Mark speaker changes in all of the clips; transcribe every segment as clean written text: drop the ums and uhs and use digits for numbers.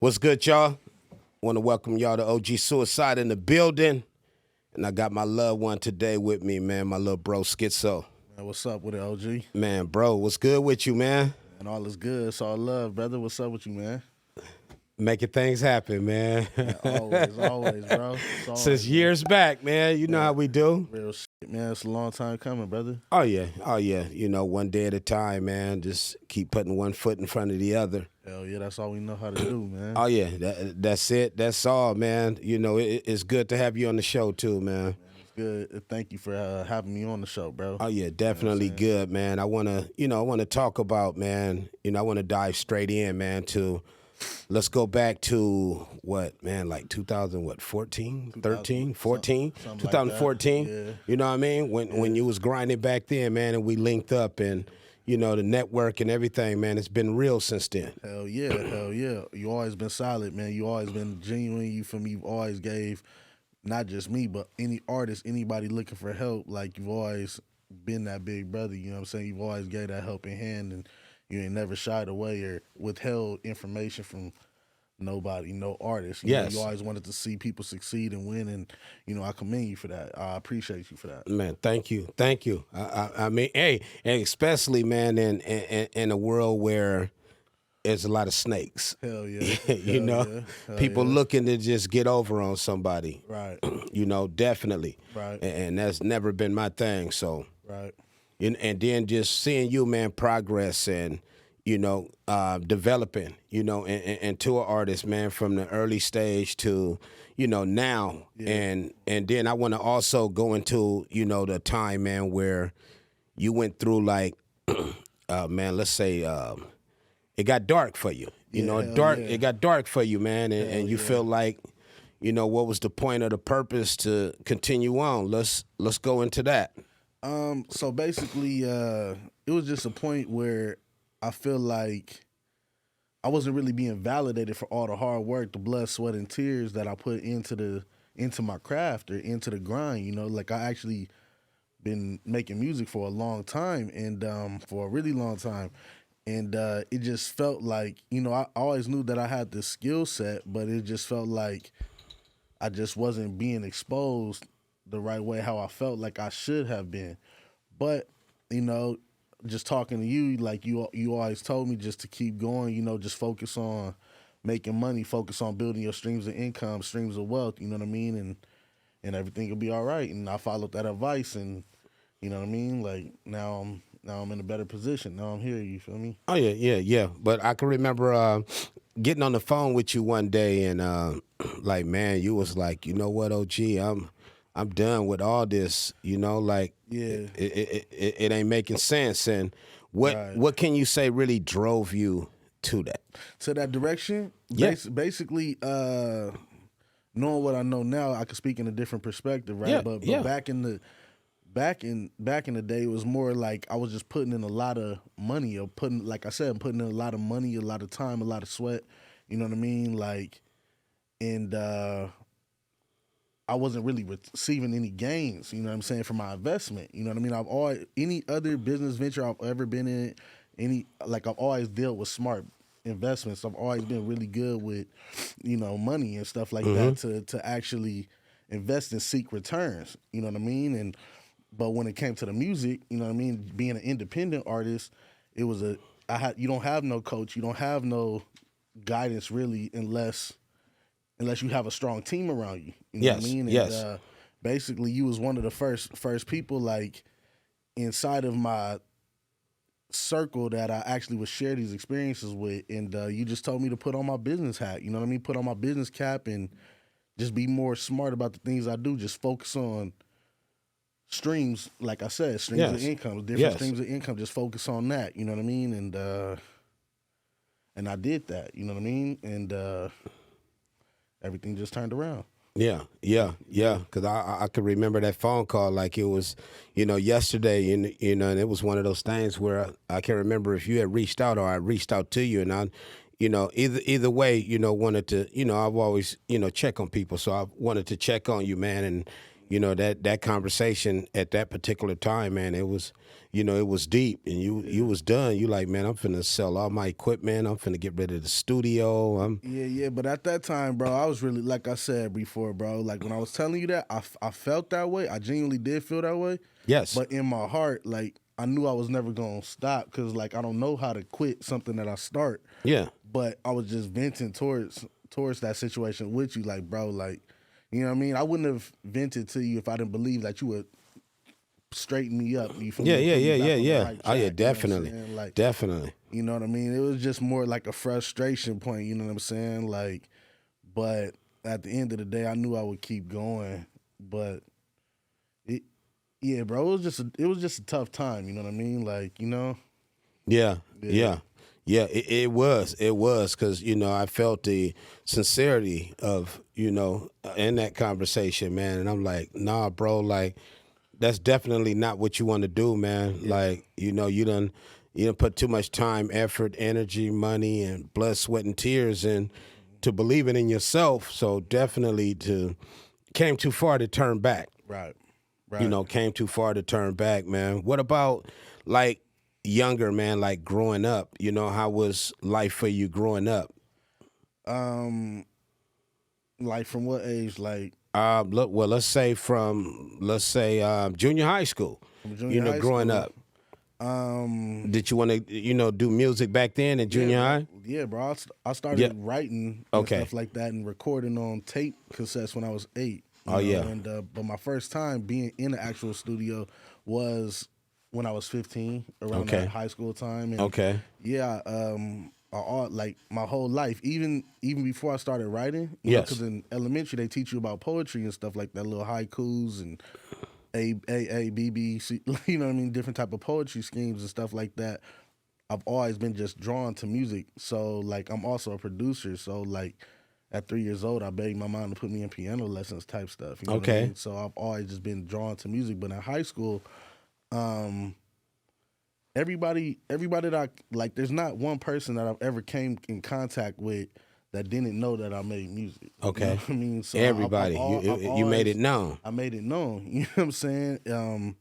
Speaker 1: What's good, y'all? Want to welcome y'all to OG Suicide in the building. And I got my loved one today with me, man, my little bro, Skitso.
Speaker 2: Man, what's up with it, OG?
Speaker 1: Man, bro, what's good with you, man?
Speaker 2: And all is good. It's all love, brother. What's up with you, man?
Speaker 1: Making things happen, man.
Speaker 2: Man, always, bro.
Speaker 1: Since years back, man. You know how we do.
Speaker 2: Real shit, man. It's a long time coming, brother.
Speaker 1: Oh, yeah. You know, one day at a time, man. Just keep putting one foot in front of the other.
Speaker 2: Hell yeah, that's all we know how to do, man.
Speaker 1: Oh, yeah. That's it. That's all, man. You know, it's good to have you on the show, too, man.
Speaker 2: It's good. Thank you for having me on the show, bro.
Speaker 1: Oh yeah, definitely good, man. I wanna talk about, man. I wanna dive straight in, man. Let's go back to what, man, like 14, 13, 14,
Speaker 2: something
Speaker 1: 2014.
Speaker 2: like that. Yeah.
Speaker 1: You know what I mean? When you was grinding back then, man, and we linked up, and the network and everything, man. It's been real since then.
Speaker 2: Hell yeah. You always been solid, man. You always been genuine. You've always gave, not just me, but any artist, anybody looking for help, like you've always been that big brother, you know what I'm saying? You've always gave that helping hand, and you ain't never shied away or withheld information from nobody, no artist. You know,
Speaker 1: Yes.
Speaker 2: you always wanted to see people succeed and win, and, I commend you for that. I appreciate you for that.
Speaker 1: Man, thank you. I mean, hey, and especially, man, in a world where there's a lot of snakes.
Speaker 2: Hell yeah.
Speaker 1: People looking to just get over on somebody.
Speaker 2: Right.
Speaker 1: Definitely.
Speaker 2: Right.
Speaker 1: And that's never been my thing. So,
Speaker 2: Right.
Speaker 1: and then just seeing you, man, progress and, developing, into an artist, man, from the early stage to, now.
Speaker 2: Yeah.
Speaker 1: And then I want to also go into, the time, man, where you went through like, man, let's say, it got dark for you. It got dark for you, man, and you feel like, what was the point of the purpose to continue on? Let's go into that.
Speaker 2: So basically, it was just a point where I feel like I wasn't really being validated for all the hard work, the blood, sweat, and tears that I put into my craft or into the grind. Like I actually been making music for a long time, and for a really long time. And it just felt like, I always knew that I had the skill set, but it just felt like I just wasn't being exposed the right way, how I felt like I should have been. But, just talking to you, like you always told me just to keep going, just focus on making money, focus on building your streams of income, streams of wealth, you know what I mean? And everything will be all right. And I followed that advice, and, you know what I mean? Like now I'm in a better position. Now I'm here, you feel me?
Speaker 1: Oh yeah. But I can remember getting on the phone with you one day, and like, man, you was like, you know what, OG, I'm done with all this. Like,
Speaker 2: Yeah.
Speaker 1: it ain't making sense. And what can you say really drove you to that?
Speaker 2: To that direction?
Speaker 1: Yeah.
Speaker 2: Basically, knowing what I know now, I could speak in a different perspective, right?
Speaker 1: Yeah,
Speaker 2: But
Speaker 1: yeah.
Speaker 2: back in the day, it was more like I was just putting in a lot of money, or putting in a lot of money, a lot of time, a lot of sweat. You know what I mean? Like, and I wasn't really receiving any gains. You know what I'm saying, for my investment. You know what I mean? Any other business venture I've ever been in, I've always dealt with smart investments. I've always been really good with, money and stuff like that to actually invest and seek returns. You know what I mean? But when it came to the music, you know what I mean, being an independent artist, it was you don't have no coach, you don't have no guidance really, unless you have a strong team around you. You know what I mean? And,
Speaker 1: yes.
Speaker 2: Basically, you was one of the first people, like, inside of my circle that I actually would share these experiences with, and you just told me to put on my business hat. You know what I mean? Put on my business cap and just be more smart about the things I do. Just focus on streams, like I said, streams of income, different streams of income. Just focus on that. You know what I mean? And I did that. You know what I mean? And everything just turned around.
Speaker 1: Yeah. Because I could remember that phone call like it was, yesterday, and and it was one of those things where I can't remember if you had reached out or I reached out to you, and I, either way, wanted to, I've always, check on people, so I wanted to check on you, man, and you know, that conversation at that particular time, man, it was, you know, it was deep, and you was done. You like, man, I'm finna sell all my equipment. I'm finna get rid of the studio.
Speaker 2: Yeah. But at that time, bro, I was really, like I said before, bro, like when I was telling you that, I felt that way. I genuinely did feel that way.
Speaker 1: Yes.
Speaker 2: But in my heart, like, I knew I was never going to stop because, like, I don't know how to quit something that I start.
Speaker 1: Yeah.
Speaker 2: But I was just venting towards that situation with you, like, bro, like, you know what I mean? I wouldn't have vented to you if I didn't believe that you would straighten me up. You feel me?
Speaker 1: Yeah.
Speaker 2: Right
Speaker 1: Oh, yeah,
Speaker 2: track,
Speaker 1: definitely.
Speaker 2: you know what I'm saying? Like,
Speaker 1: Definitely.
Speaker 2: you know what I mean? It was just more like a frustration point, you know what I'm saying? Like, but at the end of the day, I knew I would keep going. But yeah, bro, it was just a tough time, you know what I mean? Like, you know?
Speaker 1: Yeah. It was because, you know, I felt the sincerity of, you know, in that conversation, man, and I'm like, nah, bro, like, that's definitely not what you want to do, man.
Speaker 2: Yeah.
Speaker 1: Like, you know, you done put too much time, effort, energy, money, and blood, sweat, and tears in to believing in yourself. So definitely came too far to turn back.
Speaker 2: Right.
Speaker 1: You know, came too far to turn back, man. What about, like, younger, man, like growing up? You know, how was life for you growing up?
Speaker 2: Like from what age? Like
Speaker 1: Look, well, let's say junior high school.
Speaker 2: from
Speaker 1: You
Speaker 2: junior
Speaker 1: know,
Speaker 2: high
Speaker 1: growing
Speaker 2: school.
Speaker 1: up. Did you want to, you know, do music back then in junior high?
Speaker 2: Yeah, bro. I started writing and
Speaker 1: Okay.
Speaker 2: stuff like that and recording on tape cassettes when I was 8. you
Speaker 1: Oh,
Speaker 2: know,
Speaker 1: yeah.
Speaker 2: And but my first time being in the actual studio was when I was 15, around
Speaker 1: Okay.
Speaker 2: that high school time. And
Speaker 1: Okay.
Speaker 2: yeah, like my whole life, even before I started writing, you know,
Speaker 1: Yes.
Speaker 2: because in elementary they teach you about poetry and stuff like that, little haikus and A B B C, you know what I mean, different type of poetry schemes and stuff like that. I've always been just drawn to music. So like I'm also a producer. So like at 3 years old, I begged my mom to put me in piano lessons type stuff. You know what I
Speaker 1: Okay.
Speaker 2: mean? So I've always just been drawn to music. But in high school, everybody that I like, there's not one person that I've ever came in contact with that didn't know that I made music.
Speaker 1: Okay.
Speaker 2: You know what I mean? So
Speaker 1: Everybody, you made it known.
Speaker 2: I made it known. You know what I'm saying?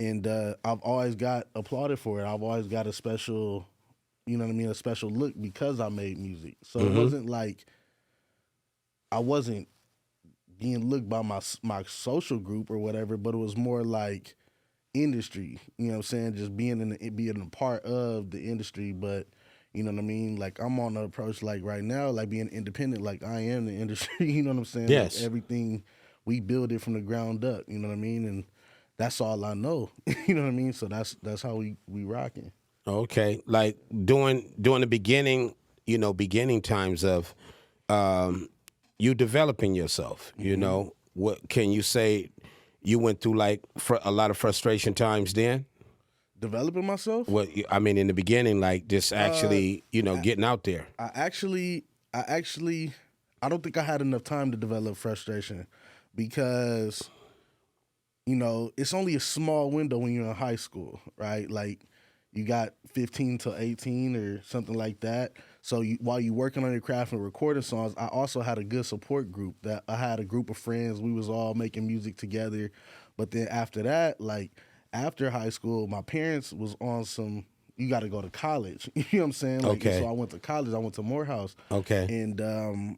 Speaker 2: And I've always got applauded for it. I've always got a special, you know what I mean, a special look because I made music. So it wasn't like I wasn't being looked by my social group or whatever, but it was more like industry. You know what I'm saying? Just being a part of the industry, but. You know what I mean? Like I'm on the approach like right now, like being independent, like I am the industry. You know what I'm saying?
Speaker 1: Yes.
Speaker 2: Like everything we build it from the ground up. You know what I mean? And that's all I know. You know what I mean? So that's how we rocking.
Speaker 1: Okay, like during the beginning, you know, beginning times of you developing yourself. You know, what can you say? You went through like a lot of frustration times then.
Speaker 2: Developing myself?
Speaker 1: What I mean in the beginning, like just actually, you know, getting out there.
Speaker 2: I actually, I don't think I had enough time to develop frustration because, you know, it's only a small window when you're in high school, right? Like you got 15 to 18 or something like that. So while you're working on your craft and recording songs, I also had a good support group. That I had a group of friends. We was all making music together. But then after that, like after high school, my parents was on some, you got to go to college. You know what I'm saying? Like,
Speaker 1: Okay.
Speaker 2: So I went to college. I went to Morehouse.
Speaker 1: Okay.
Speaker 2: And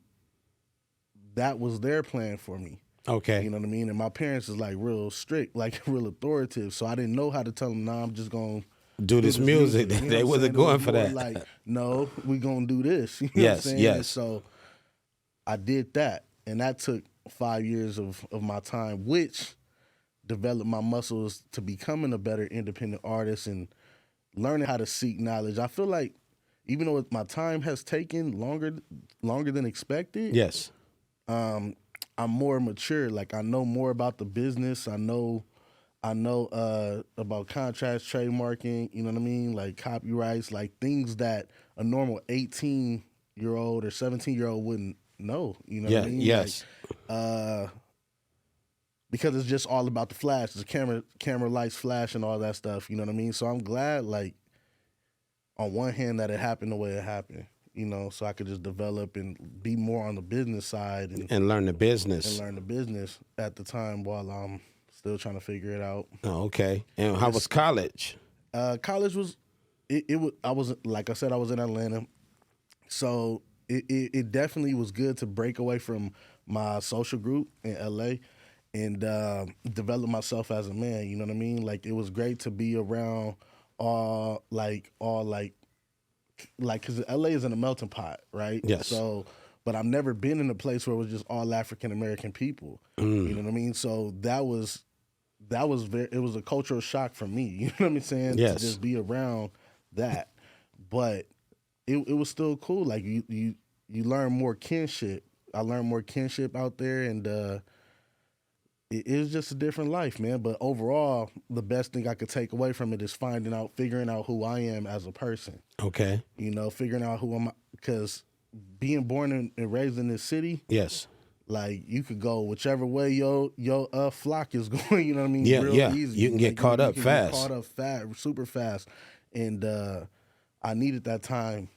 Speaker 2: that was their plan for me.
Speaker 1: Okay.
Speaker 2: You know what I mean? And my parents is like real strict, like real authoritative. So I didn't know how to tell them, nah, I'm just going to
Speaker 1: do this music.
Speaker 2: You know
Speaker 1: They
Speaker 2: what I'm
Speaker 1: wasn't
Speaker 2: saying?
Speaker 1: going
Speaker 2: It was
Speaker 1: for
Speaker 2: more
Speaker 1: that.
Speaker 2: Like, no, we going to do this. You know
Speaker 1: Yes,
Speaker 2: what I'm saying?
Speaker 1: yes.
Speaker 2: And so I did that. And that took 5 years of my time, which developed my muscles to becoming a better independent artist and learning how to seek knowledge. I feel like even though my time has taken longer than expected,
Speaker 1: Yes.
Speaker 2: I'm more mature. Like I know more about the business. I know about contracts, trademarking, you know what I mean? Like copyrights, like things that a normal 18-year-old or 17-year-old wouldn't know, you know what I mean?
Speaker 1: Yes.
Speaker 2: Like, because it's just all about the flash, the camera lights, flash, and all that stuff. You know what I mean? So I'm glad, like, on one hand, that it happened the way it happened. you know, so I could just develop and be more on the business side
Speaker 1: and learn the business.
Speaker 2: And learn the business at the time while I'm still trying to figure it out.
Speaker 1: Oh, okay. And how was college?
Speaker 2: College was, it was, I was, like I said, I was in Atlanta. So it definitely was good to break away from my social group in LA and develop myself as a man. You know what I mean? Like, it was great to be around all because LA is in a melting pot, right?
Speaker 1: Yes.
Speaker 2: So, but I've never been in a place where it was just all African American people. You know what I mean? So it was a cultural shock for me. You know what I'm saying?
Speaker 1: Yes.
Speaker 2: To just be around that, but it was still cool. Like you learn more kinship. I learned more kinship out there, and it was just a different life, man. But overall, the best thing I could take away from it is figuring out who I am as a person.
Speaker 1: Okay.
Speaker 2: You know, figuring out who I'm, because being born and raised in this city,
Speaker 1: yes,
Speaker 2: like you could go whichever way your flock is going. You know what I mean?
Speaker 1: Yeah,
Speaker 2: Real
Speaker 1: yeah.
Speaker 2: easy.
Speaker 1: You can get caught up fast.
Speaker 2: Get caught up super fast, and I needed that time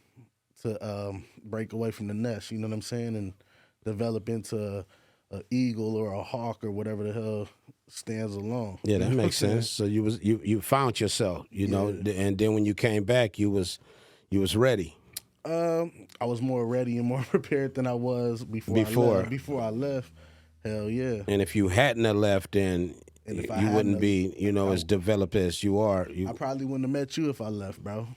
Speaker 2: to break away from the nest. You know what I'm saying? And develop into an eagle or a hawk or whatever the hell stands alone.
Speaker 1: Yeah, that makes sense. So you found yourself, you know, and then when you came back, you was ready.
Speaker 2: I was more ready and more prepared than I was before I left. Hell yeah.
Speaker 1: And if you hadn't have left, then you wouldn't be, you know, as developed as you are.
Speaker 2: I probably wouldn't have met you if I left, bro.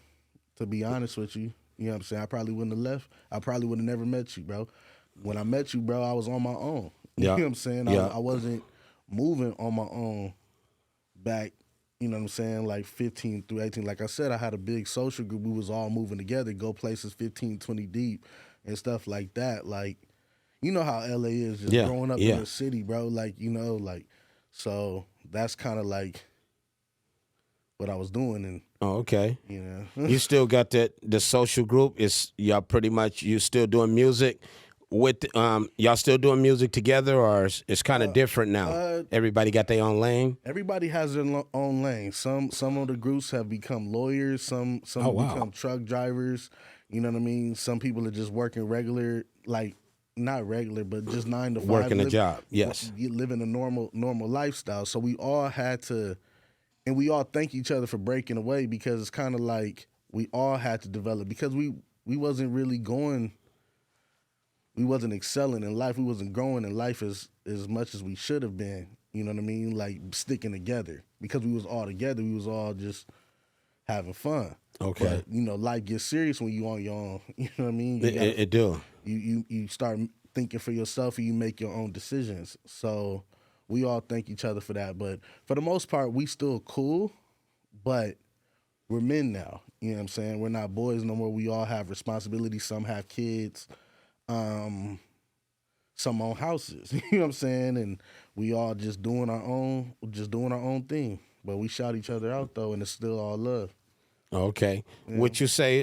Speaker 2: To be honest with you. You know what I'm saying? I probably wouldn't have left. I probably would have never met you, bro. When I met you, bro, I was on my own. You know what I'm saying?
Speaker 1: Yeah.
Speaker 2: I wasn't moving on my own back, you know what I'm saying, like 15 through 18. Like I said, I had a big social group. We was all moving together, go places 15, 20 deep and stuff like that. Like, you know how LA is, just growing up in the city, bro. Like, you know, like, so that's kind of like what I was doing. And
Speaker 1: okay.
Speaker 2: You know.
Speaker 1: You still got the social group. Y'all pretty much, you still doing music with y'all still doing music together, or it's kind of different now? Everybody got their own lane.
Speaker 2: Everybody has their own lane. Some of the groups have become lawyers. Some become truck drivers. You know what I mean? Some people are just working regular, like not regular, but just 9 to 5.
Speaker 1: Working a job. Yes.
Speaker 2: Living a normal lifestyle. So we all had to, and we all thank each other for breaking away, because it's kind of like we all had to develop, because we wasn't really going. We wasn't excelling in life. We wasn't growing in life as much as we should have been. You know what I mean? Like sticking together, because we was all together. We was all just having fun.
Speaker 1: Okay.
Speaker 2: But, you know, life gets serious when you on your own. You know what I mean?
Speaker 1: It do.
Speaker 2: You start thinking for yourself, and you make your own decisions. So we all thank each other for that. But for the most part, we still cool, but we're men now. You know what I'm saying? We're not boys no more. We all have responsibilities. Some have kids. Some own houses, you know what I'm saying, and we all just doing our own thing. But we shout each other out though, and it's still all love.
Speaker 1: Okay, yeah. Would you say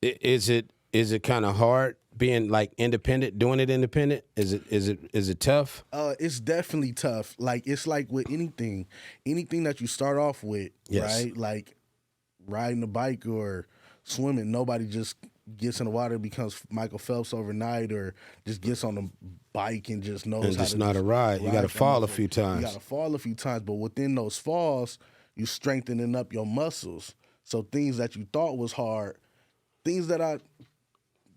Speaker 1: is it kind of hard being like independent, doing it independent? Is it tough?
Speaker 2: It's definitely tough. Like, it's like with anything that you start off with, right? Like riding a bike or swimming. Nobody just gets in the water, becomes Michael Phelps overnight, or just gets on the bike and just knows
Speaker 1: and
Speaker 2: how
Speaker 1: just
Speaker 2: to
Speaker 1: not a ride. You got to fall a few times.
Speaker 2: You got to fall a few times, but within those falls, you strengthening up your muscles. So things that you thought was hard, things that I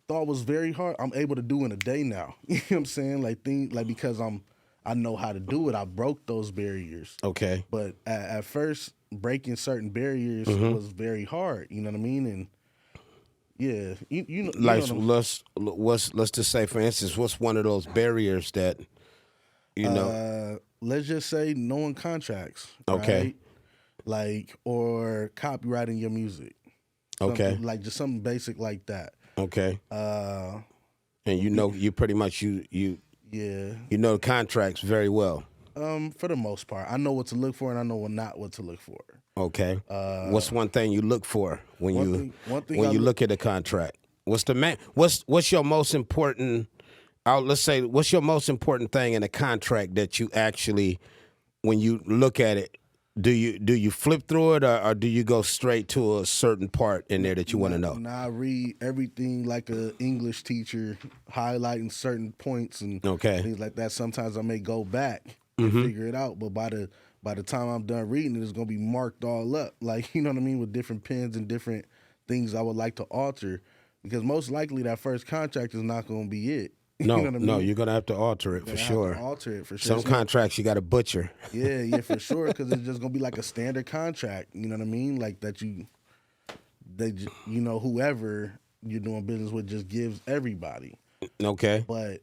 Speaker 2: thought was very hard, I'm able to do in a day now. You know what I'm saying? Like because I know how to do it. I broke those barriers.
Speaker 1: Okay.
Speaker 2: But at first, breaking certain barriers was very hard. You know what I mean? And yeah, you know.
Speaker 1: Like, let's just say, for instance, what's one of those barriers that, you know?
Speaker 2: Let's just say knowing contracts.
Speaker 1: Okay.
Speaker 2: Right? Like, or copywriting your music.
Speaker 1: Okay.
Speaker 2: Like just something basic like that.
Speaker 1: Okay. And you know, you pretty much you know contracts very well.
Speaker 2: For the most part, I know what to look for, and I know not what to look for.
Speaker 1: Okay. What's one thing you look for when you look at a contract? What's your most important? Let's say, what's your most important thing in a contract that you actually, when you look at it, Do you flip through it, or do you go straight to a certain part in there that you want to know?
Speaker 2: Nah, I read everything like a English teacher, highlighting certain points and things like that. Sometimes I may go back and figure it out, but by the time I'm done reading it, it's gonna be marked all up, like, you know what I mean, with different pens and different things I would like to alter, because most likely that first contract is not gonna be it.
Speaker 1: No,
Speaker 2: you know what I mean?
Speaker 1: no, you're gonna have to alter it for sure.
Speaker 2: Alter it for sure.
Speaker 1: Some contracts you got to butcher.
Speaker 2: Yeah, for sure, because it's just gonna be like a standard contract. You know what I mean? Like that whoever you're doing business with just gives everybody.
Speaker 1: Okay.
Speaker 2: But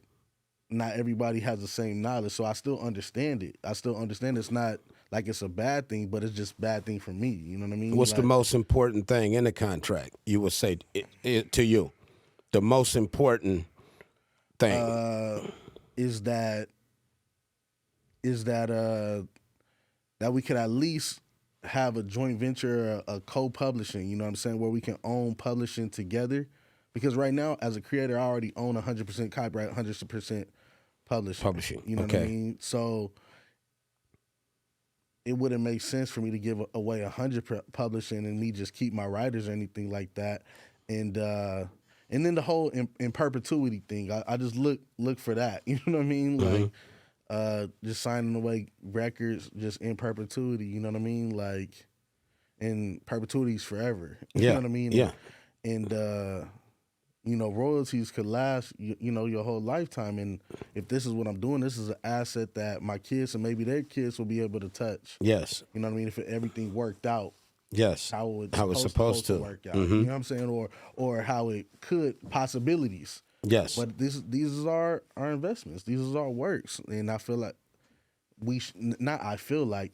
Speaker 2: not everybody has the same knowledge, so I still understand it. It's not like it's a bad thing, but it's just a bad thing for me. You know what I mean?
Speaker 1: What's the most important thing in the contract? You would say to you, the most important thing
Speaker 2: is that we could at least have a joint venture, a co-publishing, you know what I'm saying, where we can own publishing together. Because right now, as a creator, I already own 100% copyright, 100% publishing. You know what I mean? So it wouldn't make sense for me to give away 100 publishing and me just keep my writers or anything like that. And then the whole in perpetuity thing, I just look for that. You know what I mean? Like just signing away records just in perpetuity. You know what I mean? Like, and perpetuity's forever. You know what I mean?
Speaker 1: Yeah.
Speaker 2: And royalties could last your whole lifetime. And if this is what I'm doing, this is an asset that my kids and maybe their kids will be able to touch.
Speaker 1: Yes.
Speaker 2: You know what I mean? If everything worked out.
Speaker 1: Yes.
Speaker 2: How it's supposed to work out. You know what I'm saying? Or how it could, possibilities.
Speaker 1: Yes.
Speaker 2: But these are our investments. These are our works. And I feel like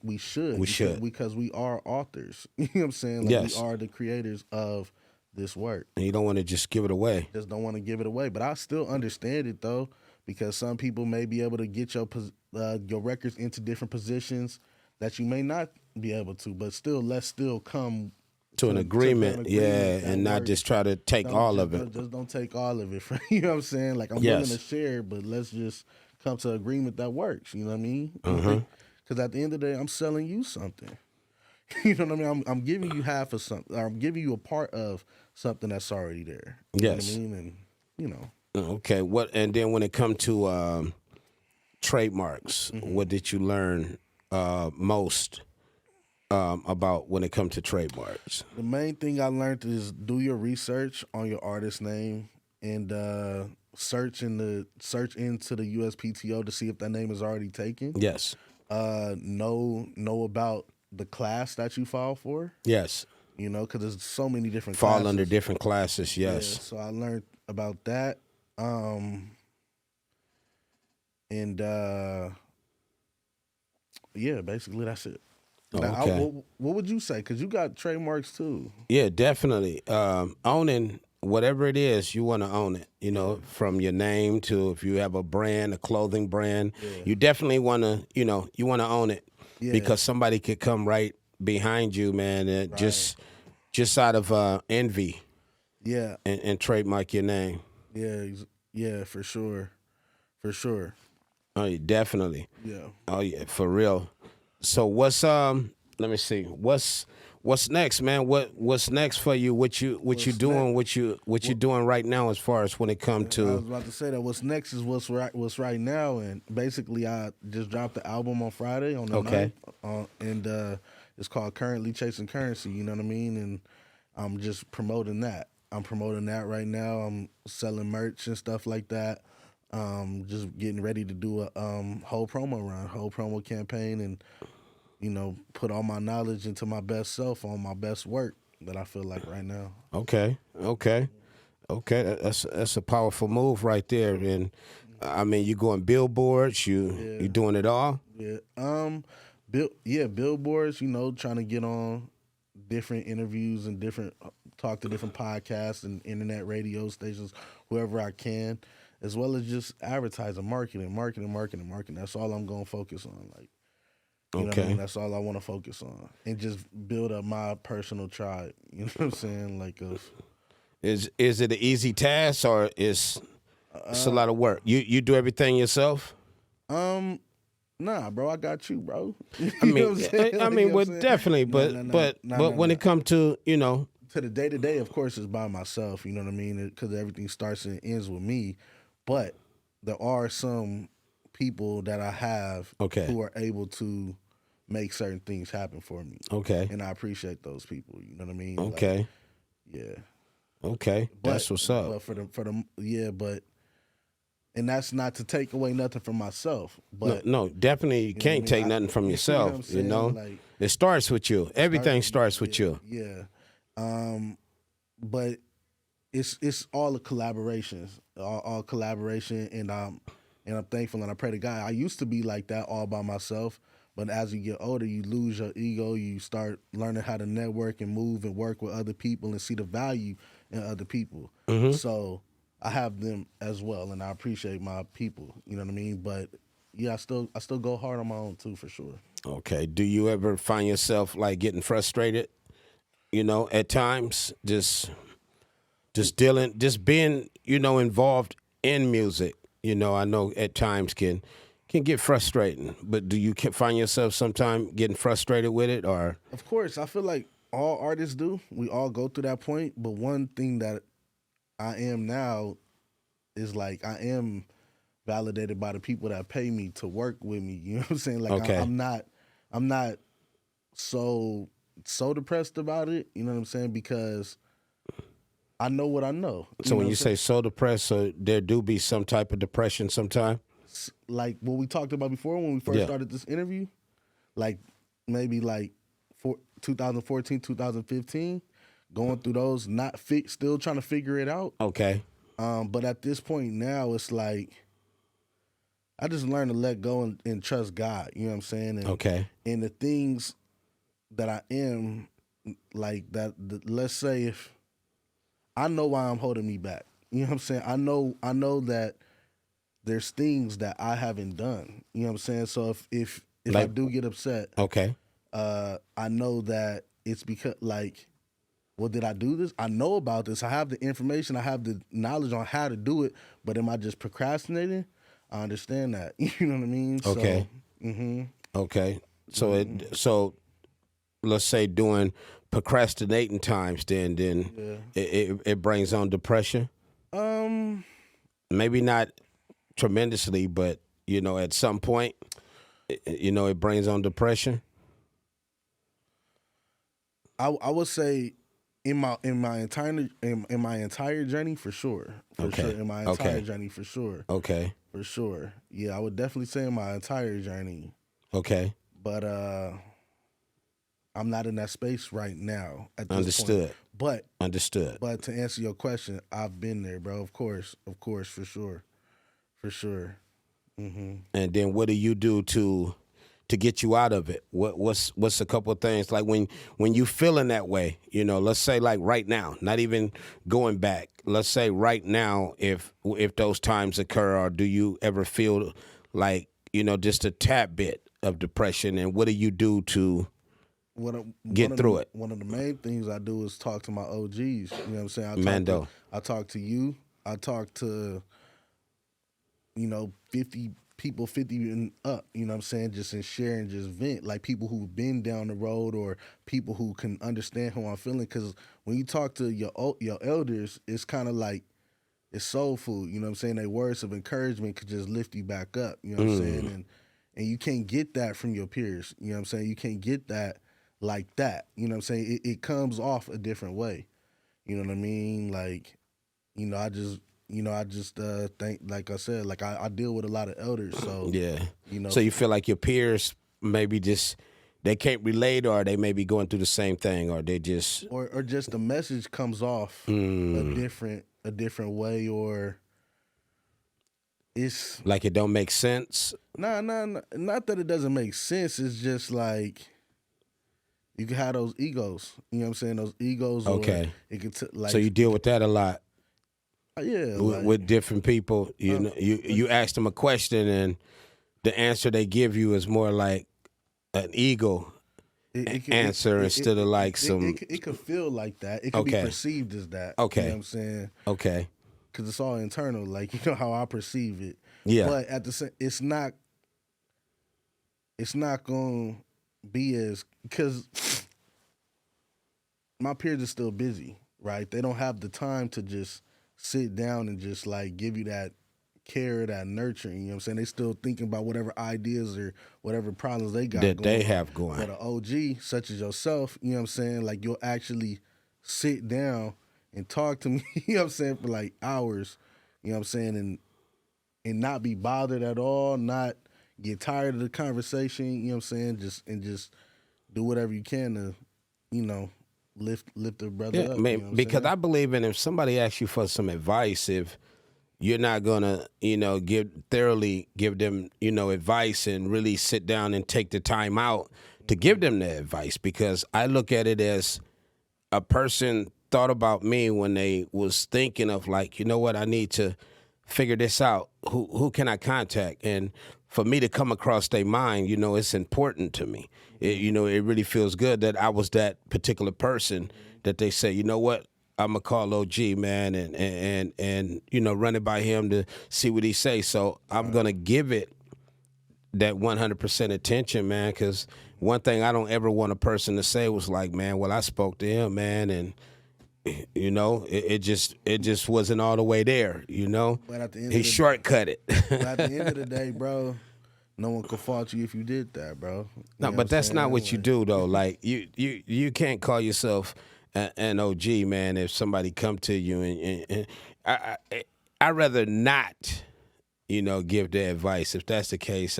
Speaker 2: we should. Because we are authors. You know what I'm saying? Like,
Speaker 1: yes.
Speaker 2: We are the creators of this work.
Speaker 1: And you don't want to just give it away.
Speaker 2: Just don't want to give it away. But I still understand it, though, because some people may be able to get your records into different positions that you may not be able to, but still, let's still come
Speaker 1: to an agreement, and not just try to take all of it.
Speaker 2: Just don't take all of it. You know what I'm saying? Like, I'm willing to share, but let's just come to an agreement that works. You know what I mean? Because at the end of the day, I'm selling you something. You know what I mean? I'm giving you half of something. Or I'm giving you a part of something that's already there. You know what I mean? And
Speaker 1: Okay. And then when it comes to trademarks, what did you learn most about when it comes to trademarks?
Speaker 2: The main thing I learned is do your research on your artist name and search into the USPTO to see if that name is already taken.
Speaker 1: Yes.
Speaker 2: Know about the class that you file for.
Speaker 1: Yes.
Speaker 2: Because there's so many different
Speaker 1: fall
Speaker 2: classes.
Speaker 1: Under different classes. Yes.
Speaker 2: Yeah, so I learned about that. Basically that's it.
Speaker 1: Okay.
Speaker 2: What would you say? Because you got trademarks too.
Speaker 1: Yeah, definitely. Owning whatever it is, you want to own it. From your name to if you have a brand, a clothing brand, you definitely want to. You want to own it because somebody could come right behind you, man, just out of envy.
Speaker 2: Yeah.
Speaker 1: And trademark your name.
Speaker 2: Yeah, for sure.
Speaker 1: Oh, yeah, definitely.
Speaker 2: Yeah.
Speaker 1: Oh yeah, for real. So what's let me see. What's next, man? What's next for you? What you doing? What you doing right now as far as when it comes to?
Speaker 2: I was about to say that what's next is what's right now, and basically I just dropped the album on Friday on the 9th, and it's called Currently Chasing Currency. You know what I mean? And I'm just promoting that. I'm promoting that right now. I'm selling merch and stuff like that. Just getting ready to do a whole promo campaign, and put all my knowledge into my best self on my best work that I feel like right now.
Speaker 1: Okay. That's a powerful move right there. And I mean, you going billboards, you doing it all.
Speaker 2: Yeah. Billboards. Trying to get on different interviews and talk to different podcasts and internet radio stations, whoever I can. As well as just advertising, marketing. That's all I'm going to focus on. Like, you know what I mean? That's all I want to focus on. And just build up my personal tribe. You know what I'm saying? Like,
Speaker 1: is it an easy task or it's a lot of work? You do everything yourself?
Speaker 2: Nah, bro, I got you, bro.
Speaker 1: I mean, well, definitely, but when it comes to,
Speaker 2: to the day to day, of course, it's by myself. You know what I mean? Because everything starts and ends with me. But there are some people that I have who are able to make certain things happen for me.
Speaker 1: Okay.
Speaker 2: And I appreciate those people. You know what I mean?
Speaker 1: Okay.
Speaker 2: Like, yeah.
Speaker 1: Okay. That's what's up.
Speaker 2: But and that's not to take away nothing from myself. But
Speaker 1: no, definitely you can't take nothing from yourself. Like, it starts with you. Everything starts with you.
Speaker 2: Yeah. But it's all the collaborations, all collaboration, and I'm thankful and I pray to God. I used to be like that all by myself, but as you get older, you lose your ego. You start learning how to network and move and work with other people and see the value in other people. Mm-hmm. So I have them as well, and I appreciate my people. You know what I mean? But yeah, I still go hard on my own too, for sure.
Speaker 1: Okay. Do you ever find yourself like getting frustrated? At times, just being, involved in music. I know at times can get frustrating. But do you find yourself sometimes getting frustrated with it, or?
Speaker 2: Of course, I feel like all artists do. We all go through that point. But one thing that I am now is like I am validated by the people that pay me to work with me. You know what I'm saying? Like I'm not so depressed about it. You know what I'm saying? Because I know what I know.
Speaker 1: So when you say so depressed, so there do be some type of depression sometime?
Speaker 2: Like what we talked about before when we first started this interview, like maybe like 2014, 2015, going through those, still trying to figure it out.
Speaker 1: Okay.
Speaker 2: But at this point now, it's like I just learned to let go and trust God. You know what I'm saying? And, and the things that I am, like that, let's say if I know why I'm holding me back. You know what I'm saying? I know that there's things that I haven't done. You know what I'm saying? So if like, I do get upset, I know that it's because well, did I do this? I know about this. I have the information. I have the knowledge on how to do it. But am I just procrastinating? I understand that. You know what I mean?
Speaker 1: Okay. So, okay. So so let's say during procrastinating times, then it brings on depression. Maybe not tremendously, but at some point, it brings on depression.
Speaker 2: I would say in my entire journey, for sure. In my entire journey, for sure.
Speaker 1: Okay.
Speaker 2: For sure. Yeah, I would definitely say in my entire journey.
Speaker 1: Okay.
Speaker 2: But I'm not in that space right now at this
Speaker 1: Understood.
Speaker 2: point.
Speaker 1: Understood.
Speaker 2: But to answer your question, I've been there, bro. Of course, for sure. For sure. Mm-hmm.
Speaker 1: And then what do you do to get you out of it? What's a couple of things like when you feeling that way? Let's say like right now, not even going back. Let's say right now, if those times occur, or do you ever feel like just a tad bit of depression? And what do you do to get through it?
Speaker 2: One of the main things I do is talk to my OGs. You know what I'm saying? I talk to you. I talk to 50 people, 50 and up, you know what I'm saying, just in sharing, just vent, like people who've been down the road or people who can understand how I'm feeling. Because when you talk to your elders, it's kind of like, it's soul food, you know what I'm saying? Their words of encouragement could just lift you back up, you know what I'm saying? And you can't get that from your peers, you know what I'm saying? You can't get that like that, you know what I'm saying? It comes off a different way, you know what I mean? Like, I just think, like I said, like I deal with a lot of elders, so
Speaker 1: yeah. So you feel like your peers maybe just they can't relate, or they may be going through the same thing, or they just
Speaker 2: or just the message comes off a different way, or it's
Speaker 1: like it don't make sense.
Speaker 2: Nah, not that it doesn't make sense. It's just like you can have those egos. You know what I'm saying? Those egos.
Speaker 1: Okay.
Speaker 2: It can
Speaker 1: so you deal with that a lot.
Speaker 2: Yeah,
Speaker 1: with different people, you ask them a question and the answer they give you is more like an ego answer instead of like some.
Speaker 2: It could feel like that. It could be perceived as that.
Speaker 1: Okay,
Speaker 2: you know what I'm saying?
Speaker 1: Okay,
Speaker 2: because it's all internal. Like how I perceive it.
Speaker 1: Yeah,
Speaker 2: but at the same, it's not. it's not gonna be as, because my peers are still busy, right? They don't have the time to just sit down and just like give you that care, that nurturing. You know what I'm saying? They still thinking about whatever ideas or whatever problems they got
Speaker 1: that
Speaker 2: going
Speaker 1: they
Speaker 2: on.
Speaker 1: have going.
Speaker 2: But an OG such as yourself, you know what I'm saying? Like you'll actually sit down and talk to me, you know what I'm saying, for like hours, you know what I'm saying, and not be bothered at all, not get tired of the conversation, you know what I'm saying, just do whatever you can to, you know, lift the brother
Speaker 1: Yeah,
Speaker 2: up.
Speaker 1: man,
Speaker 2: You know what I'm
Speaker 1: because
Speaker 2: saying?
Speaker 1: I believe in if somebody asks you for some advice, if you're not gonna, give them, advice and really sit down and take the time out to give them the advice, because I look at it as a person thought about me when they was thinking of like, you know what, I need to figure this out. Who can I contact? And for me to come across their mind, it's important to me. It really feels good that I was that particular person that they say, you know what, I'm gonna call OG, man, and run it by him to see what he say. So I'm gonna give it that 100% attention, man, because one thing I don't ever want a person to say was like, man, well, I spoke to him, man, and it just wasn't all the way there,
Speaker 2: But at the end
Speaker 1: he
Speaker 2: of the
Speaker 1: shortcut it.
Speaker 2: but at the end of the day, bro, no one could fault you if you did that, bro. You
Speaker 1: No,
Speaker 2: know
Speaker 1: but that's not what you
Speaker 2: like,
Speaker 1: do though. Like you can't call yourself an OG, man, if somebody come to you and I rather not, give the advice. If that's the case,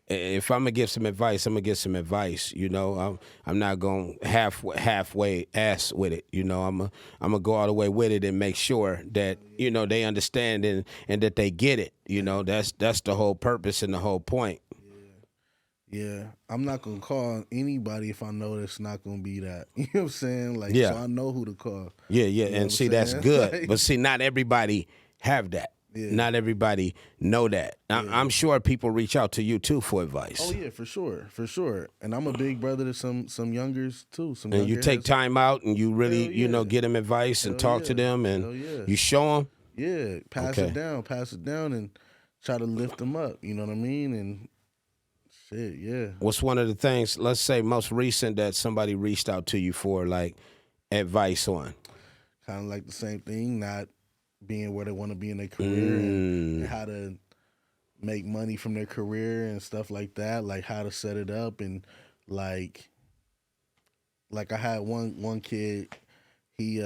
Speaker 1: if I'm gonna give some advice, I'm gonna give some advice. I'm not gonna halfway ass with it. I'm gonna go all the way with it and make sure that they understand and that they get it. That's the whole purpose and the whole point.
Speaker 2: Yeah, I'm not gonna call anybody if I know it's not gonna be that. You know what I'm saying? Like,
Speaker 1: Yeah.
Speaker 2: so I know who to call.
Speaker 1: Yeah,
Speaker 2: You know
Speaker 1: and
Speaker 2: what
Speaker 1: see
Speaker 2: I'm
Speaker 1: that's
Speaker 2: saying?
Speaker 1: good.
Speaker 2: Like,
Speaker 1: But see, not everybody have that.
Speaker 2: Yeah.
Speaker 1: Not everybody know that. I'm sure people reach out to you too for advice.
Speaker 2: oh yeah, for sure. And I'm a big brother to some youngers too. Some
Speaker 1: And you
Speaker 2: younger
Speaker 1: take
Speaker 2: heads.
Speaker 1: time out and you really,
Speaker 2: Hell yeah.
Speaker 1: get them advice and
Speaker 2: Hell
Speaker 1: talk to
Speaker 2: yeah.
Speaker 1: them and
Speaker 2: Hell yeah.
Speaker 1: you show them.
Speaker 2: Yeah, pass
Speaker 1: Okay.
Speaker 2: it down, and try to lift them up. You know what I mean? And shit, yeah.
Speaker 1: What's one of the things, let's say most recent, that somebody reached out to you for like advice on?
Speaker 2: Kind of like the same thing, not being where they want to be in their career and how to make money from their career and stuff like that, like how to set it up, and like I had one kid, he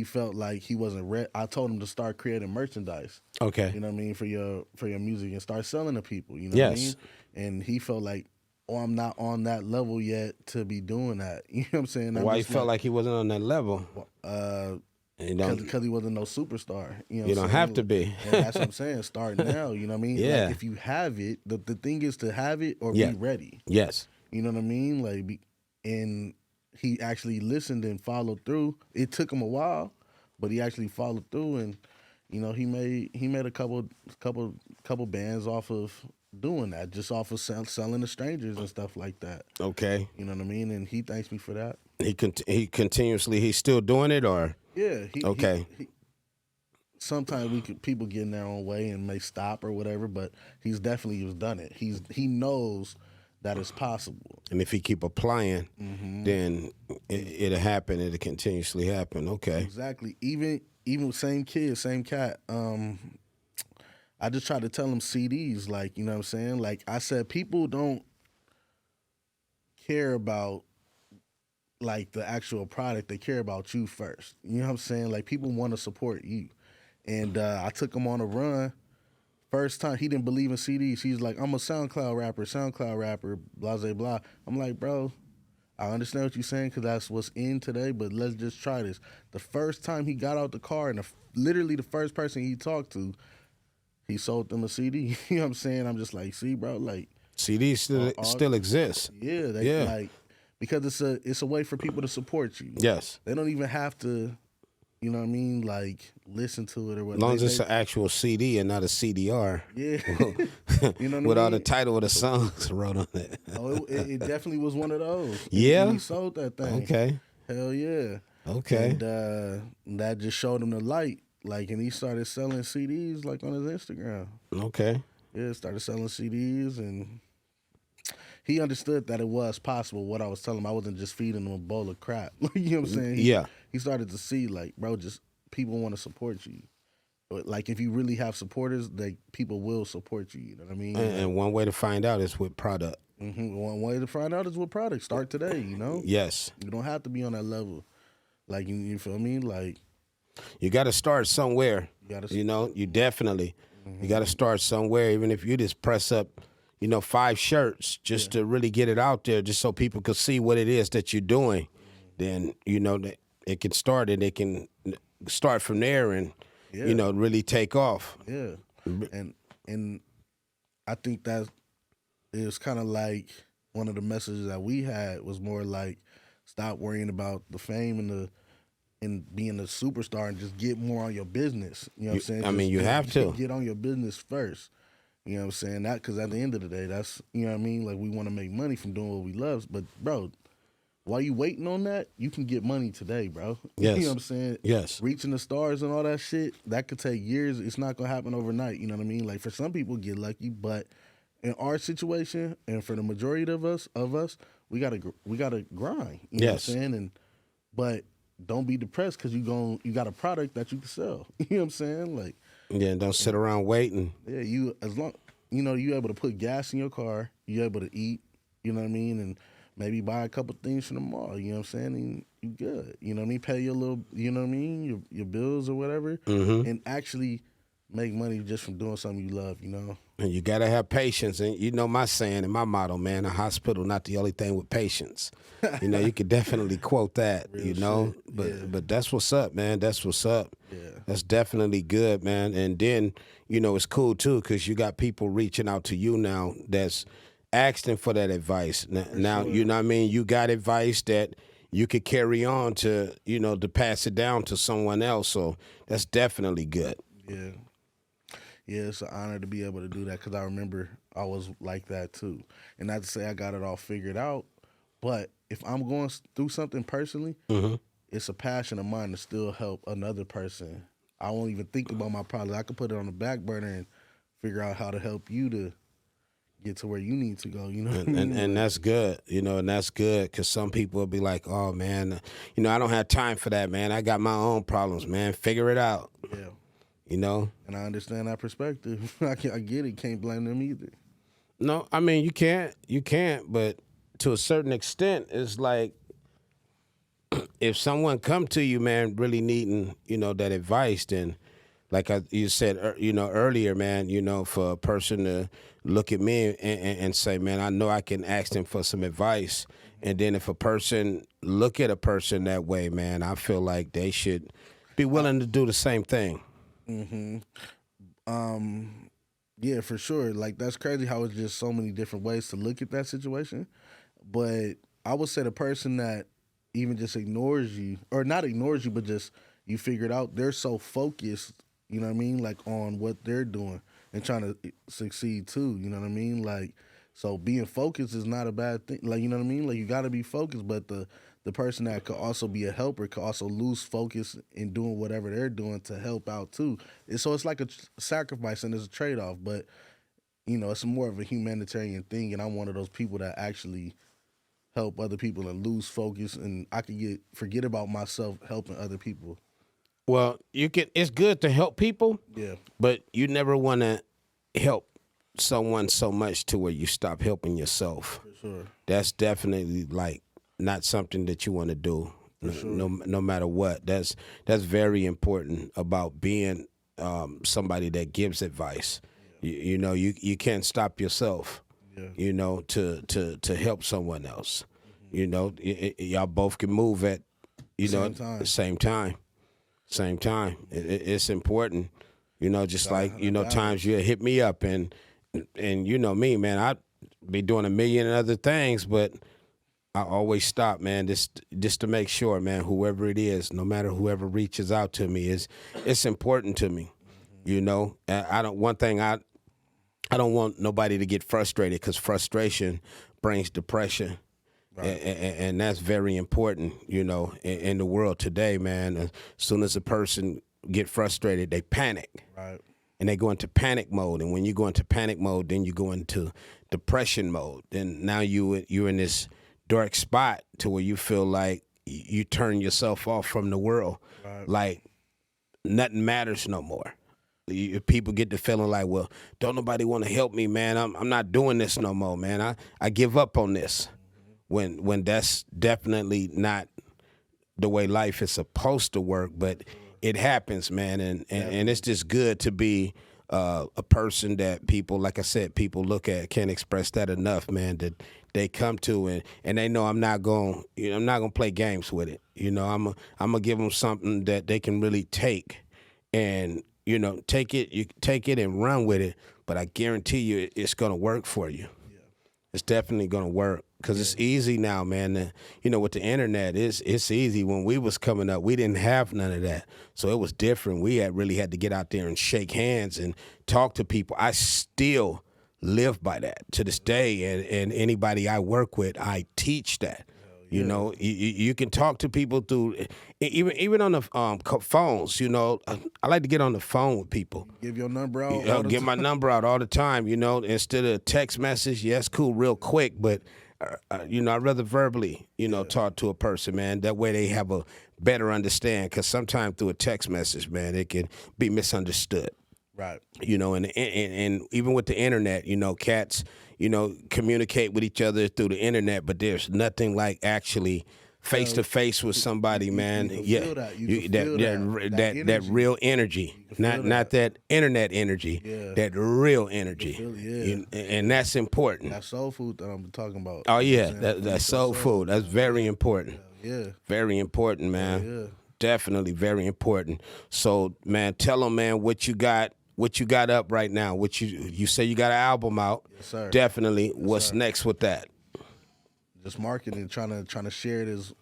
Speaker 2: felt like he wasn't ready. I told him to start creating merchandise.
Speaker 1: Okay.
Speaker 2: You know what I mean, for your music, and start selling to people. You know
Speaker 1: Yes.
Speaker 2: what I mean? And he felt like, oh, I'm not on that level yet to be doing that. You know what I'm saying?
Speaker 1: Why you felt like he wasn't on that level?
Speaker 2: Because he wasn't no superstar. You know,
Speaker 1: You don't have to be.
Speaker 2: And that's what I'm saying. Start now. You know what I mean?
Speaker 1: Yeah.
Speaker 2: Like if you have it, the thing is to have it or
Speaker 1: Yeah.
Speaker 2: be ready.
Speaker 1: Yes.
Speaker 2: You know what I mean? Like, and he actually listened and followed through. It took him a while, but he actually followed through, and he made a couple bands off of doing that, just off of selling to strangers and stuff like that.
Speaker 1: Okay.
Speaker 2: You know what I mean? And he thanks me for that.
Speaker 1: He continuously, he's still doing it, or?
Speaker 2: Yeah.
Speaker 1: Okay.
Speaker 2: Sometimes people get in their own way and may stop or whatever, but he's definitely done it. He knows that it's possible.
Speaker 1: And if he keep applying, then it'll happen. It'll continuously happen. Okay.
Speaker 2: Exactly. Even same kid, same cat. I just try to tell him CDs, like, you know what I'm saying? Like I said, people don't care about like the actual product. They care about you first. You know what I'm saying? Like people want to support you. And I took him on a run. First time, he didn't believe in CDs. He's like, I'm a SoundCloud rapper, blah, blah, blah. I'm like, bro, I understand what you're saying because that's what's in today, but let's just try this. The first time he got out the car and literally the first person he talked to, he sold them a CD. You know what I'm saying? I'm just like, see, bro, like.
Speaker 1: CDs still exist.
Speaker 2: Yeah. Like, because it's a way for people to support you.
Speaker 1: Yes.
Speaker 2: They don't even have to, you know what I mean, like listen to it or whatever.
Speaker 1: As long as it's an actual CD and not a CDR.
Speaker 2: Yeah. You know what
Speaker 1: with
Speaker 2: I
Speaker 1: all the
Speaker 2: mean?
Speaker 1: title of the songs wrote on it.
Speaker 2: Oh, it definitely was one of those.
Speaker 1: Yeah?
Speaker 2: And he sold that thing.
Speaker 1: Okay.
Speaker 2: Hell yeah.
Speaker 1: Okay.
Speaker 2: And that just showed him the light. Like, and he started selling CDs like on his Instagram.
Speaker 1: Okay.
Speaker 2: Yeah, started selling CDs, and he understood that it was possible. What I was telling him, I wasn't just feeding him a bowl of crap. You know what I'm saying?
Speaker 1: Yeah.
Speaker 2: He started to see, like, bro, just people want to support you. But like, if you really have supporters, like, people will support you. You know what I mean?
Speaker 1: And one way to find out is with product.
Speaker 2: One way to find out is with product. Start today. You know?
Speaker 1: Yes.
Speaker 2: You don't have to be on that level. Like, you feel me? Like,
Speaker 1: you got to start somewhere. You know, you definitely. You got to start somewhere, even if you just press up, 5 shirts just to really get it out there, just so people can see what it is that you're doing. Then, that it can start, and it can start from there and, really take off.
Speaker 2: Yeah. And I think that it was kind of like one of the messages that we had was more like, stop worrying about the fame and being a superstar, and just get more on your business. You know what I'm saying?
Speaker 1: I mean, you have to
Speaker 2: get on your business first. You know what I'm saying? That, because at the end of the day, that's, you know what I mean? Like, we want to make money from doing what we love. But, bro, while you waiting on that, you can get money today, bro.
Speaker 1: Yes.
Speaker 2: You know what I'm saying?
Speaker 1: Yes.
Speaker 2: Reaching the stars and all that shit, that could take years. It's not going to happen overnight. You know what I mean? Like, for some people, get lucky. But in our situation, and for the majority of us, we gotta grind. You know what I'm saying? But don't be depressed because you got a product that you can sell. You know what I'm saying? Like,
Speaker 1: yeah, don't sit around waiting.
Speaker 2: Yeah, as long you able to put gas in your car, you able to eat. You know what I mean, and maybe buy a couple things from the mall. You know what I'm saying? And you good. You know what I mean? Pay your little, you know what I mean, your bills or whatever, and actually make money just from doing something you love. You know.
Speaker 1: And you gotta have patience, and my saying and my motto, man, a hospital not the only thing with patience. You could definitely quote that.
Speaker 2: Real
Speaker 1: shit. But that's what's up, man. That's what's up.
Speaker 2: Yeah.
Speaker 1: That's definitely good, man. And then it's cool too, because you got people reaching out to you now that's asking for that advice. Now
Speaker 2: sure.
Speaker 1: You know what I mean. You got advice that you could carry on to to pass it down to someone else. So that's definitely good.
Speaker 2: Yeah. Yeah, it's an honor to be able to do that, because I remember I was like that too. And not to say I got it all figured out, but if I'm going through something personally, it's a passion of mine to still help another person. I won't even think about my problem. I could put it on the back burner and figure out how to help you to get to where you need to go. You know what I mean?
Speaker 1: And that's good. And that's good, because some people will be like, oh, man, I don't have time for that, man. I got my own problems, man. Figure it out.
Speaker 2: Yeah.
Speaker 1: And
Speaker 2: I understand that perspective. I get it. Can't blame them either.
Speaker 1: No, I mean, you can't, but to a certain extent, it's like, if someone come to you, man, really needing, that advice, then like you said, earlier, man, for a person to look at me and say, man, I know I can ask them for some advice. And then if a person look at a person that way, man, I feel like they should be willing to do the same thing.
Speaker 2: Yeah, for sure. Like, that's crazy how it's just so many different ways to look at that situation. But I would say the person that even just ignores you, or not ignores you, but just you figured out, they're so focused, you know what I mean, like on what they're doing and trying to succeed too, you know what I mean? Like, so being focused is not a bad thing. Like, you know what I mean? Like, you got to be focused, but the person that could also be a helper could also lose focus in doing whatever they're doing to help out too. So it's like a sacrifice and it's a trade-off, but it's more of a humanitarian thing, and I'm one of those people that actually help other people and lose focus, and I could forget about myself helping other people.
Speaker 1: Well, it's good to help people,
Speaker 2: yeah,
Speaker 1: but you never want to help someone so much to where you stop helping yourself.
Speaker 2: For sure.
Speaker 1: That's definitely like not something that you want to do. No matter what. That's very important about being somebody that gives advice. Yeah. You can't stop yourself. Yeah. To help someone else. Y'all both can move at the same time. It's important. Just like times you hit me up and me, man, I be doing a million other things, but I always stop, man, just to make sure, man, whoever it is, no matter whoever reaches out to me, it's important to me. I don't want nobody to get frustrated, because frustration brings depression. Right. And that's very important, in the world today, man. As soon as a person get frustrated, they panic.
Speaker 2: Right.
Speaker 1: and they go into panic mode. And when you go into panic mode, then you go into depression mode. Then now you're in this dark spot to where you feel like you turn yourself off from the world. Right. Like nothing matters no more. People get the feeling like, well, don't nobody want to help me, man. I'm not doing this no more, man. I give up on this. When that's definitely not the way life is supposed to work, but it happens, man. And it's just good to be a person that people, like I said, people look at, can't express that enough, man, that they come to and they know I'm not going to play games with it. I'm going to give them something that they can really take and, take it and run with it. But I guarantee you it's going to work for you. Yeah. It's definitely going to work because it's easy now, man. With the internet, it's easy. When we was coming up, we didn't have none of that. So it was different. We really had to get out there and shake hands and talk to people. I still live by that to this day. And anybody I work with, I teach that. You can talk to people through, even on the phones. I like to get on the phone with people.
Speaker 2: Give your number out.
Speaker 1: Get my number out all the time. Instead of a text message. Yeah, it's cool, real quick, but I'd rather verbally, talk to a person, man. That way they have a better understand. Because sometimes through a text message, man, it can be misunderstood.
Speaker 2: Right.
Speaker 1: And even with the internet, cats, communicate with each other through the internet, but there's nothing like actually face to face with somebody, man. That real energy, not that internet energy, that real energy, and that's important.
Speaker 2: That soul food that I'm talking about.
Speaker 1: Oh yeah, that soul food. That's very important.
Speaker 2: Yeah,
Speaker 1: very important, man.
Speaker 2: Yeah.
Speaker 1: Definitely very important. So, man, tell them, man, what you got. What you got up right now? What you say you got an album out?
Speaker 2: Yes, sir.
Speaker 1: Definitely.
Speaker 2: Yes,
Speaker 1: What's
Speaker 2: sir.
Speaker 1: Next with that?
Speaker 2: Just marketing, trying to share it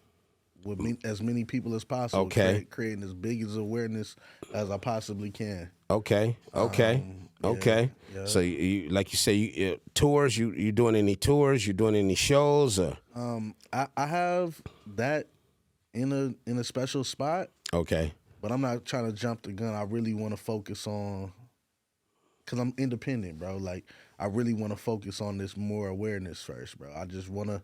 Speaker 2: with as many people as possible.
Speaker 1: Okay.
Speaker 2: Creating as big as awareness as I possibly can.
Speaker 1: Okay. Okay.
Speaker 2: Yeah.
Speaker 1: So you like you say, you tours. You doing any tours? You doing any shows? Or?
Speaker 2: I have that in a special spot.
Speaker 1: Okay.
Speaker 2: But I'm not trying to jump the gun. I really want to focus on. Because I'm independent, bro. Like, I really want to focus on this more awareness first, bro. I just want to,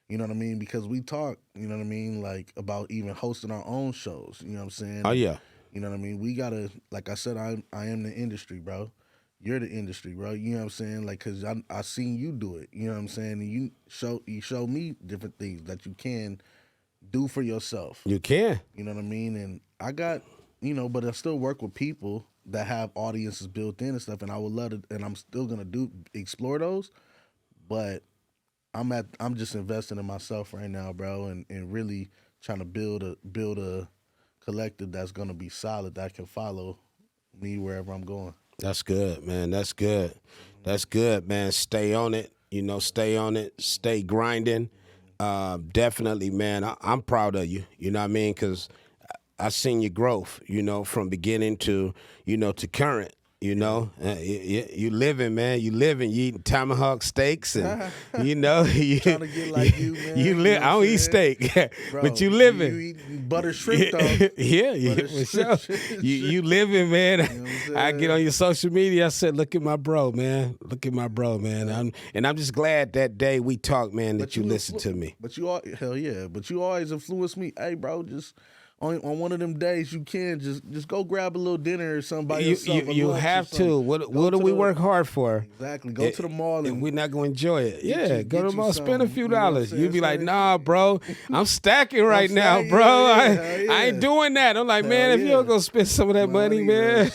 Speaker 2: you know what I mean? Because we talk, you know what I mean, like, about even hosting our own shows, you know what I'm saying?
Speaker 1: Oh, yeah.
Speaker 2: You know what I mean? We got to, like I said, I am the industry, bro. You're the industry, bro. You know what I'm saying? Like, because I seen you do it, you know what I'm saying? And you show me different things that you can do for yourself.
Speaker 1: You can.
Speaker 2: You know what I mean? And I got, but I still work with people that have audiences built in and stuff, and I would love to, and I'm still gonna explore those, but I'm just investing in myself right now, bro, and really trying to build a collective that's gonna be solid that can follow me wherever I'm going.
Speaker 1: That's good, man. That's good. That's good, man. Stay on it. Stay on it. Stay grinding. Definitely, man. I'm proud of you. You know what I mean? Because I seen your growth, from beginning to, to current, you living, man. You living. You eating tomahawk steaks and,
Speaker 2: you trying to get like you, man.
Speaker 1: I don't eat steak,
Speaker 2: bro,
Speaker 1: but you living.
Speaker 2: You eat butter shrimp, though.
Speaker 1: Yeah, for sure. You living, man. I get on your social media. I said, look at my bro, man. Look at my bro, man. I'm just glad that day we talked, man, that you listened to me.
Speaker 2: But hell yeah. But you always influenced me. Hey, bro, just on one of them days you can just go grab a little dinner or something by yourself.
Speaker 1: You have to. What do we work hard for?
Speaker 2: Exactly. Go to the mall and
Speaker 1: we're not going to enjoy it. Yeah, go to the mall, spend a few dollars. You be like, nah, bro, I'm stacking right now, bro. I ain't doing that. I'm like, man, if you don't go spend some of that money, man,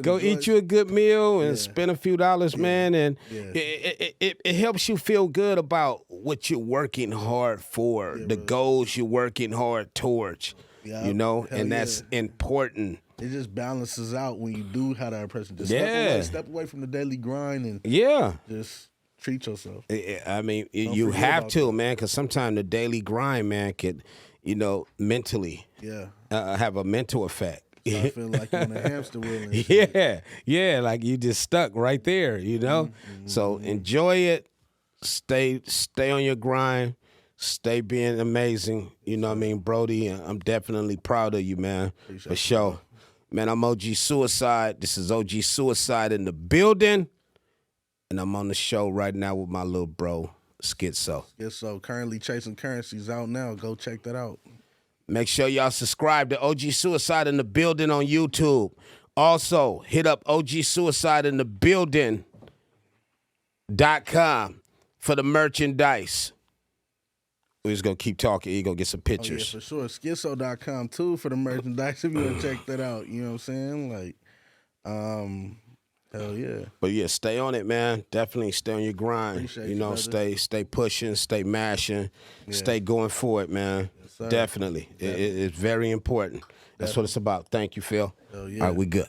Speaker 1: go eat you a good meal and spend a few dollars, man, and it helps you feel good about what you're working hard for, the goals you're working hard towards.
Speaker 2: Yeah,
Speaker 1: and that's important.
Speaker 2: It just balances out when you do have that impression. Just step away from the daily grind and just treat yourself.
Speaker 1: I mean, you have to, man, because sometimes the daily grind, man, could, mentally have a mental effect.
Speaker 2: So I feel like you're in a hamster wheel. And
Speaker 1: yeah, like you just stuck right there,
Speaker 2: Mm-hmm.
Speaker 1: So enjoy it. Stay on your grind. Stay being amazing. You know what I mean, Brody? I'm definitely proud of you, man.
Speaker 2: Appreciate
Speaker 1: for sure. Man, I'm OG Suicide. This is OG Suicide in the building. And I'm on the show right now with my little bro, Skitso.
Speaker 2: Skitso, currently chasing currencies out now. Go check that out.
Speaker 1: Make sure y'all subscribe to OG Suicide in the building on YouTube. Also, hit up OG Suicide in the building.com for the merchandise. We're just going to keep talking. You're going to get some pictures.
Speaker 2: Oh, yeah, for sure. Skitso.com, too, for the merchandise, if you want to check that out. You know what I'm saying? Like, hell yeah.
Speaker 1: But, yeah, stay on it, man. Definitely stay on your grind.
Speaker 2: Appreciate
Speaker 1: you know,
Speaker 2: brother.
Speaker 1: stay pushing, stay mashing, stay going for it, man.
Speaker 2: Yes,
Speaker 1: Definitely. It's very important. That's what it's about. Thank you, Phil.
Speaker 2: Hell yeah.
Speaker 1: All right, we good.